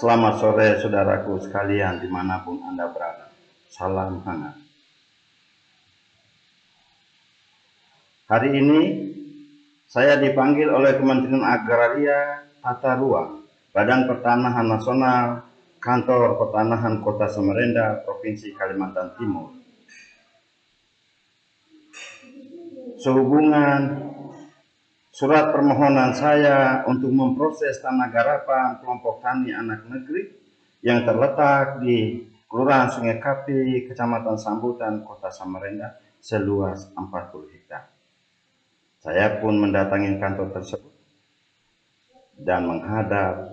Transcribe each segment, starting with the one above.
Selamat sore saudaraku sekalian dimanapun Anda berada. Salam hangat. Hari ini saya dipanggil oleh Kementerian Agraria Tata Ruang, Badan Pertanahan Nasional, Kantor Pertanahan Kota Samarinda, Provinsi Kalimantan Timur. Sehubungan surat permohonan saya untuk memproses tanah garapan kelompok tani anak negeri yang terletak di Kelurahan Sungai Kapi, Kecamatan Sambutan, Kota Samarinda, seluas 40 hektar. Saya pun mendatangi kantor tersebut dan menghadap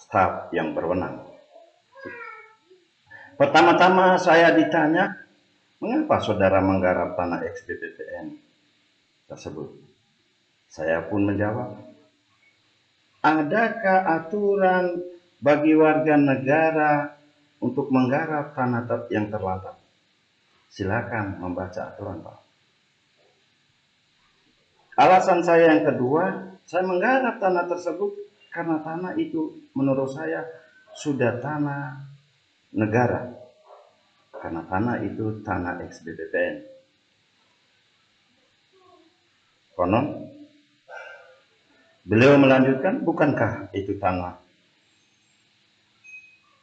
staf yang berwenang. Pertama-tama saya ditanya, mengapa saudara menggarap tanah ex-BPPN tersebut? Saya pun menjawab, adakah aturan bagi warga negara untuk menggarap tanah yang terlantar? Silakan membaca aturan, Pak. Alasan saya yang kedua, saya menggarap tanah tersebut karena tanah itu menurut saya sudah tanah negara. Karena tanah itu tanah ex-BPPN. Konon, beliau melanjutkan, bukankah itu tanah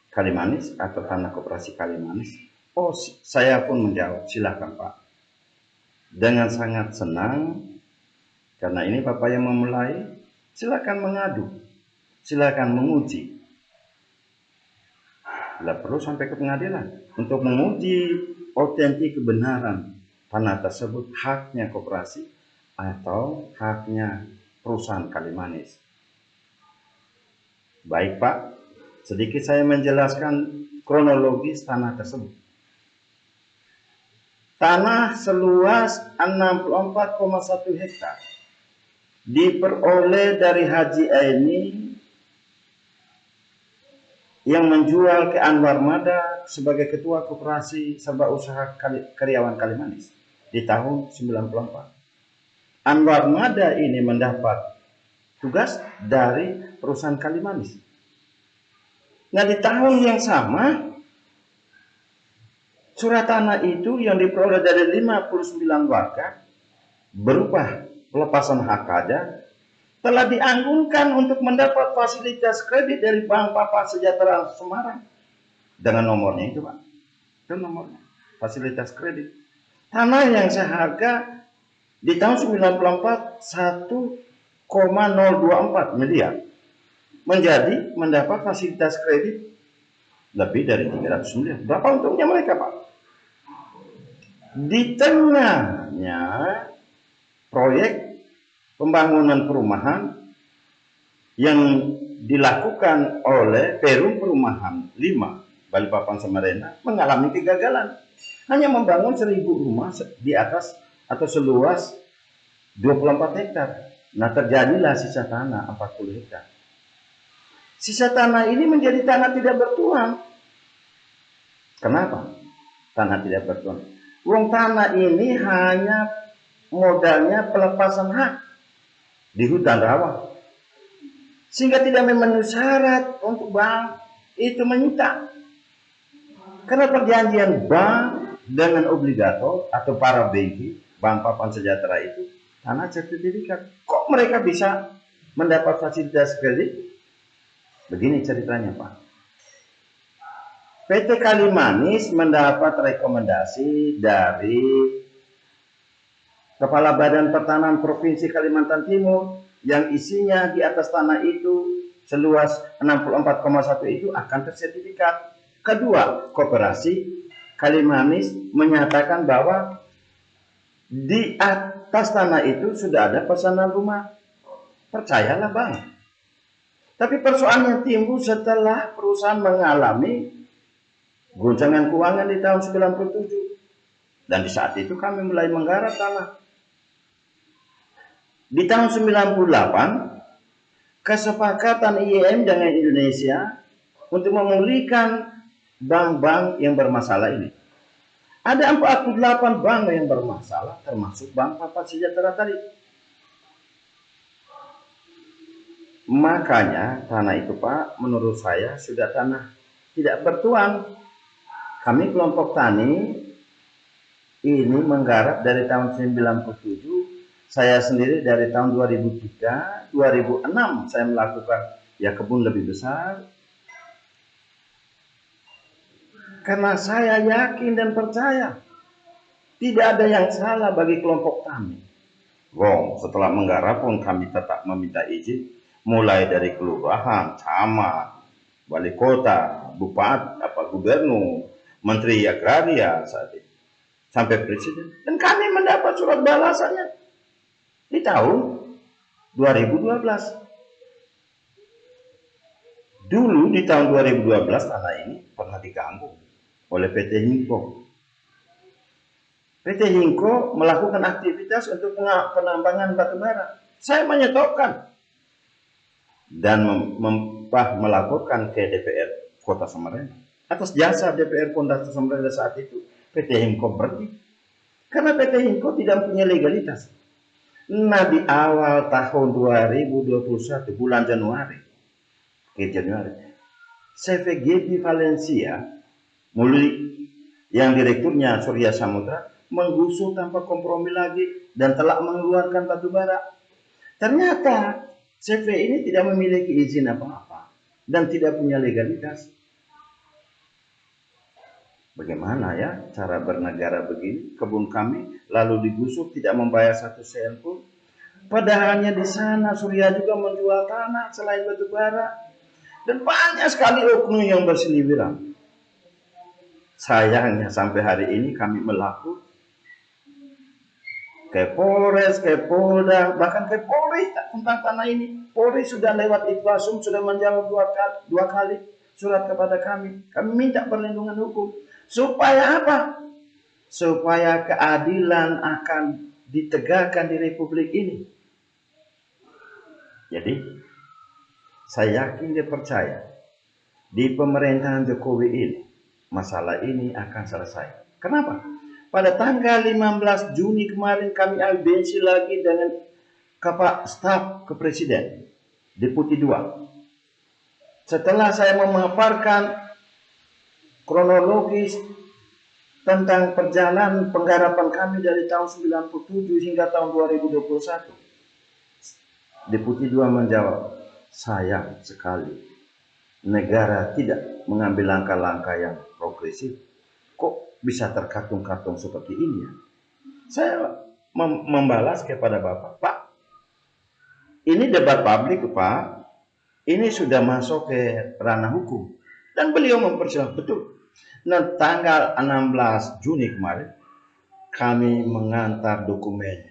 Kalimanis atau tanah koperasi Kalimanis? Oh, saya pun menjawab, silakan Pak. Dengan sangat senang, karena ini Bapak yang memulai, silakan mengadu, silakan menguji. Bila perlu sampai ke pengadilan untuk menguji otentik kebenaran tanah tersebut haknya koperasi atau haknya perusahaan Kalimanis. Baik Pak, sedikit saya menjelaskan kronologis tanah tersebut. Tanah seluas 64,1 hektar diperoleh dari Haji Aini yang menjual ke Anwar Mada sebagai ketua koperasi serba usaha karyawan Kalimanis di tahun 94. Anwar Mada ini mendapat tugas dari perusahaan Kalimanis. Nah, di tahun yang sama surat tanah itu yang diperoleh dari 59 warga berupa pelepasan hak kaja telah dianggunkan untuk mendapat fasilitas kredit dari Bank Papa Sejahtera Semarang dengan nomornya itu Pak, itu nomornya fasilitas kredit. Tanah yang seharga di tahun 94 1,024 miliar menjadi mendapat fasilitas kredit lebih dari 300 miliar. Berapa untungnya mereka Pak? Di tengahnya proyek pembangunan perumahan yang dilakukan oleh Perum Perumahan 5 Balikpapan Samarinda mengalami kegagalan. Hanya membangun 1000 rumah di atas atau seluas 24 hektar. Nah, terjadilah sisa tanah 40 hektar. Sisa tanah ini menjadi tanah tidak bertuan. Kenapa? Tanah tidak bertuan. Uang tanah ini hanya modalnya pelepasan hak di hutan rawa, sehingga tidak memenuhi syarat untuk bank itu menyita. Karena perjanjian bank dengan obligator atau para BI, Bank Papan Sejahtera itu tanah sertifikat. Kok mereka bisa mendapat fasilitas kredit? Begini ceritanya Pak. PT Kalimanis mendapat rekomendasi dari Kepala Badan Pertanahan Provinsi Kalimantan Timur yang isinya di atas tanah itu seluas 64,1 itu akan tersertifikat. Kedua, koperasi Kalimanis menyatakan bahwa di atas tanah itu sudah ada pesanan rumah. Percayalah Bang. Tapi persoalan yang timbul setelah perusahaan mengalami goncangan keuangan di tahun 97. Dan di saat itu kami mulai menggarap tanah. Di tahun 98, kesepakatan IEM dengan Indonesia untuk memulihkan bank-bank yang bermasalah ini. Ada 48 bank yang bermasalah, termasuk Bank Papa Sejahtera tadi. Makanya tanah itu Pak, menurut saya sudah tanah tidak bertuan. Kami kelompok tani ini menggarap dari tahun 97, saya sendiri dari tahun 2003, 2006 saya melakukan ya kebun lebih besar. Karena saya yakin dan percaya tidak ada yang salah bagi kelompok tani. Wow, setelah menggarap pun kami tetap meminta izin mulai dari kelurahan, camat, wali kota, bupati, gubernur, menteri agraria saat itu, sampai presiden. Dan kami mendapat surat balasannya di tahun 2012. Dulu di tahun 2012 tanah ini pernah diganggu oleh PT Himko. PT Himko melakukan aktivitas untuk penambangan batu bara. Saya menyetopkan dan melaporkan ke DPR Kota Samarinda. Atas jasa DPR Kota Samarinda saat itu, PT Himko berhenti. Karena PT Himko tidak punya legalitas. Nah, di awal tahun 2021, bulan Januari, CVGB Valencia, yang direkturnya Surya Samudra, menggusur tanpa kompromi lagi dan telah mengeluarkan batu bara. Ternyata CV ini tidak memiliki izin apa-apa dan tidak punya legalitas. Bagaimana ya cara bernegara begini? Kebun kami lalu digusur, tidak membayar 1 sen pun. Padahalnya di sana Surya juga menjual tanah selain batu bara. Dan banyak sekali oknum yang berseliweran. Sayangnya sampai hari ini kami melapor ke Polres, ke Polda, bahkan ke Polri tentang tanah ini. Polri sudah lewat Itwasum, sudah menjawab dua kali surat kepada kami. Kami minta perlindungan hukum. Supaya apa? Supaya keadilan akan ditegakkan di Republik ini. Jadi, saya yakin dia percaya di pemerintahan Jokowi ini, masalah ini akan selesai. Kenapa? Pada tanggal 15 Juni kemarin kami audiensi lagi dengan Kepala Staf Kepresiden, Deputi 2. Setelah saya memaparkan kronologis tentang perjalanan penggarapan kami dari tahun 97 hingga tahun 2021, Deputi 2 menjawab, sayang sekali negara tidak mengambil langkah-langkah yang progresif. Kok bisa terkatung-katung seperti ini ya? Saya membalas kepada Bapak, Pak, ini debat publik Pak, ini sudah masuk ke ranah hukum. Dan beliau mempersilahkan, betul. Nah, tanggal 16 Juni kemarin, kami mengantar dokumen,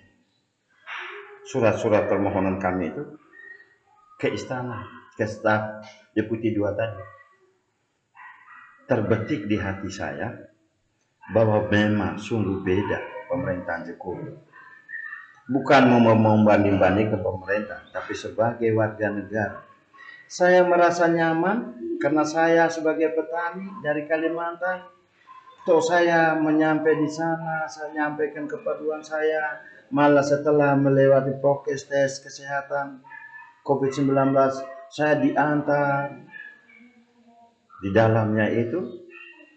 surat-surat permohonan kami itu ke istana, ke staf Deputi 2 tadi. Terbetik di hati saya bahwa memang sungguh beda pemerintahan Jokowi. Bukan mau membanding-bandingkan pemerintah, tapi sebagai warga negara. Saya merasa nyaman karena saya sebagai petani dari Kalimantan. Toh saya menyampai di sana, saya nyampaikan keperluan saya. Malah setelah melewati prokes tes kesehatan COVID-19, saya diantar. Di dalamnya itu,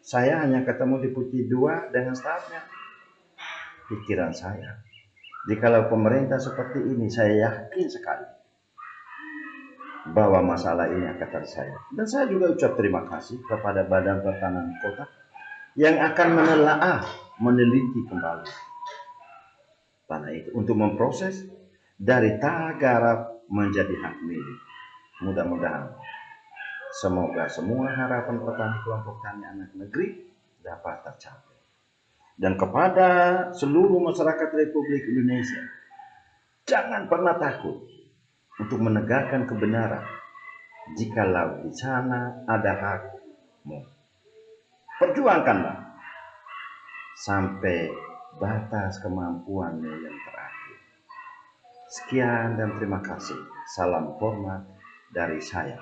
saya hanya ketemu Deputi 2 dengan stafnya. Pikiran saya, jikalau pemerintah seperti ini, saya yakin sekali bahwa masalah ini akan terselesai. Dan saya juga ucap terima kasih kepada Badan Pertanahan Kota yang akan meneliti kembali tanah itu untuk memproses dari tanah garap menjadi hak milik. Mudah-mudahan semoga semua harapan petani kelompok tani anak negeri dapat tercapai. Dan kepada seluruh masyarakat Republik Indonesia, jangan pernah takut untuk menegakkan kebenaran. Jikalau di sana ada hakmu, perjuangkanlah sampai batas kemampuannya yang terakhir. Sekian dan terima kasih. Salam hormat dari saya.